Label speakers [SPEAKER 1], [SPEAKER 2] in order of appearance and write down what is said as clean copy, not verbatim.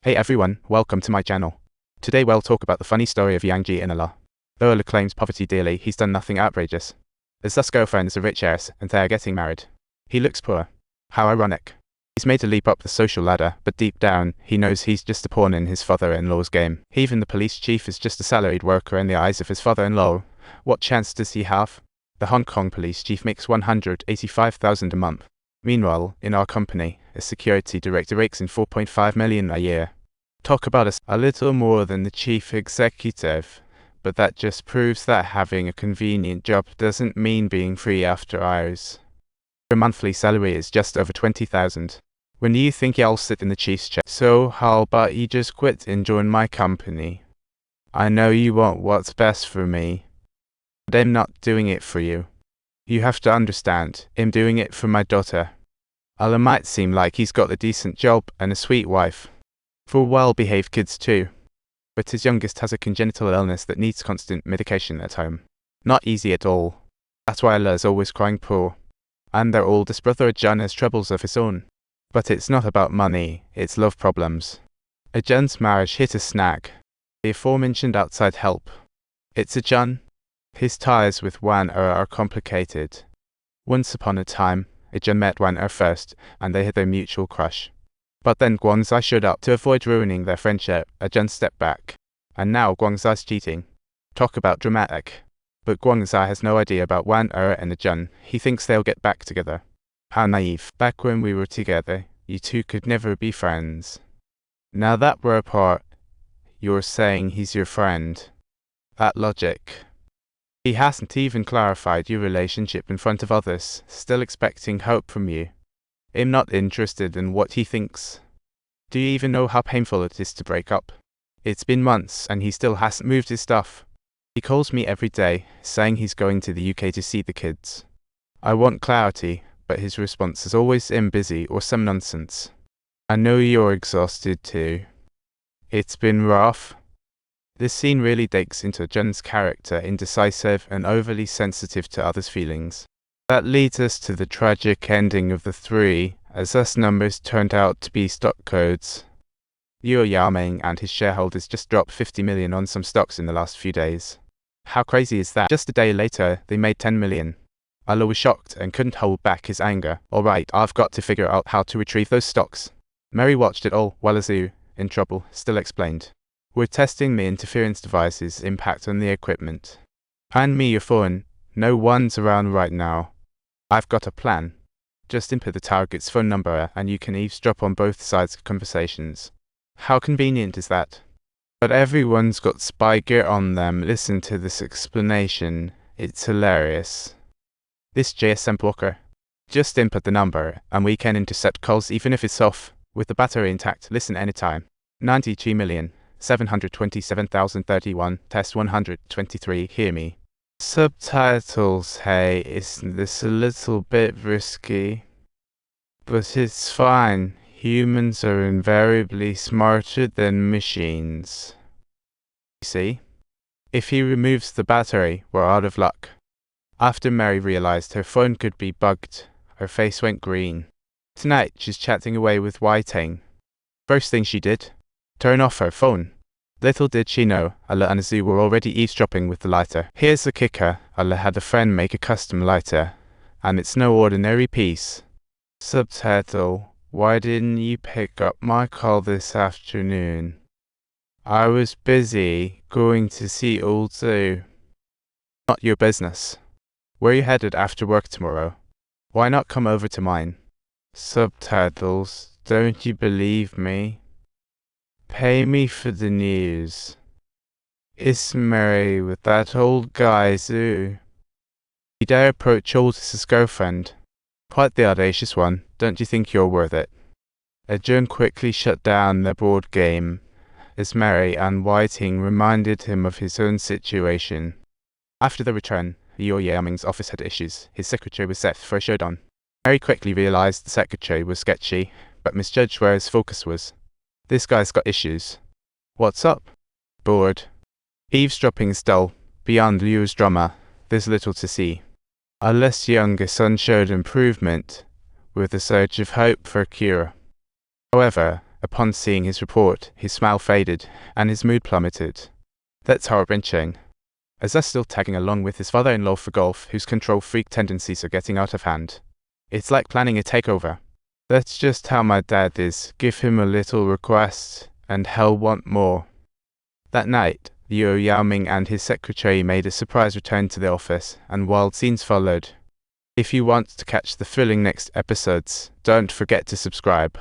[SPEAKER 1] Hey everyone, welcome to my channel. Today we'll talk about the funny story of Yang Ji in Allah. Though Allah claims poverty dearly, he's done nothing outrageous. His thus girlfriend is a rich heiress, and they are getting married. He looks poor. How ironic. He's made a leap up the social ladder, but deep down, he knows he's just a pawn in his father-in-law's game. Even the police chief is just a salaried worker in the eyes of his father-in-law. What chance does he have? The Hong Kong police chief makes 185,000 a month. Meanwhile, in our company, a security director rakes in 4.5 million a year. Talk about a little more than the chief executive, but that just proves that having a convenient job doesn't mean being free after hours. Her monthly salary is just over 20,000. When do you think I'll sit in the chief's chair? So how about you just quit and join my company? I know you want what's best for me, but I'm not doing it for you. You have to understand, I'm doing it for my daughter. Allah might seem like he's got a decent job and a sweet wife. For well-behaved kids too. But his youngest has a congenital illness that needs constant medication at home. Not easy at all. That's why Allah is always crying poor. And their oldest brother Ajahn has troubles of his own. But it's not about money, it's love problems. Ajah's marriage hit a snag. The aforementioned outside help. It's Ajahn. His ties with Wan are complicated. Once upon a time, Ajahn met Wan first, and they had their mutual crush. But then Guangzai showed up. To avoid ruining their friendship, Ajahn stepped back. And now Guangzai's cheating. Talk about dramatic. But Guangzai has no idea about Wan and Ajahn. He thinks they'll get back together. How naive. Back when we were together, you two could never be friends. Now that we're apart, you're saying he's your friend. That logic. He hasn't even clarified your relationship in front of others, still expecting hope from you. I'm not interested in what he thinks. Do you even know how painful it is to break up? It's been months and he still hasn't moved his stuff. He calls me every day, saying he's going to the UK to see the kids. I want clarity, but his response is always I'm busy or some nonsense. I know you're exhausted too. It's been rough. This scene really digs into Ajah's character, indecisive and overly sensitive to others' feelings. That leads us to the tragic ending of the three, as us numbers turned out to be stock codes. Liu Yaming and his shareholders just dropped 50 million on some stocks in the last few days. How crazy is that? Just a day later, they made 10 million. Allah was shocked and couldn't hold back his anger. Alright, I've got to figure out how to retrieve those stocks. Mary watched it all, while Azu, in trouble, still explained. We're testing the interference device's impact on the equipment. Hand me your phone. No one's around right now. I've got a plan. Just input the target's phone number and you can eavesdrop on both sides of conversations. How convenient is that? But everyone's got spy gear on them. Listen to this explanation. It's hilarious. This GSM blocker. Just input the number and we can intercept calls even if it's off. With the battery intact, listen anytime. 92,727,031, test 123, hear me. Subtitles. Hey, isn't this a little bit risky? But it's fine. Humans are invariably smarter than machines. You see? If he removes the battery, we're out of luck. After Mary realized her phone could be bugged, her face went green. Tonight, she's chatting away with Whiting. First thing she did, turn off her phone. Little did she know, Allah and Azu were already eavesdropping with the lighter. Here's the kicker, Allah had a friend make a custom lighter, and it's no ordinary piece. Subtitle, why didn't you pick up my call this afternoon? I was busy, going to see old Zoo. Not your business. Where are you headed after work tomorrow? Why not come over to mine? Subtitles, don't you believe me? Pay me for the news. It's Mary with that old guy Zoo. You dare approach Aldous' girlfriend. Quite the audacious one, don't you think you're worth it? Ajahn quickly shut down the board game, as Mary and Whiting reminded him of his own situation. After the return, Liu Yaming's office had issues. His secretary was set for a showdown. Mary quickly realized the secretary was sketchy, but misjudged where his focus was. This guy's got issues. What's up? Bored. Eavesdropping's dull. Beyond Liu's drama, there's little to see. Allah's younger son showed improvement, with a surge of hope for cure. However, Upon seeing his report, his smile faded, and his mood plummeted. That's heart-wrenching. Azza's still tagging along with his father-in-law for golf, whose control freak tendencies are getting out of hand. It's like planning a takeover. That's just how my dad is. Give him a little request, and he'll want more. That night, Liu Yaoming and his secretary made a surprise return to the office, and wild scenes followed. If you want to catch the thrilling next episodes, don't forget to subscribe.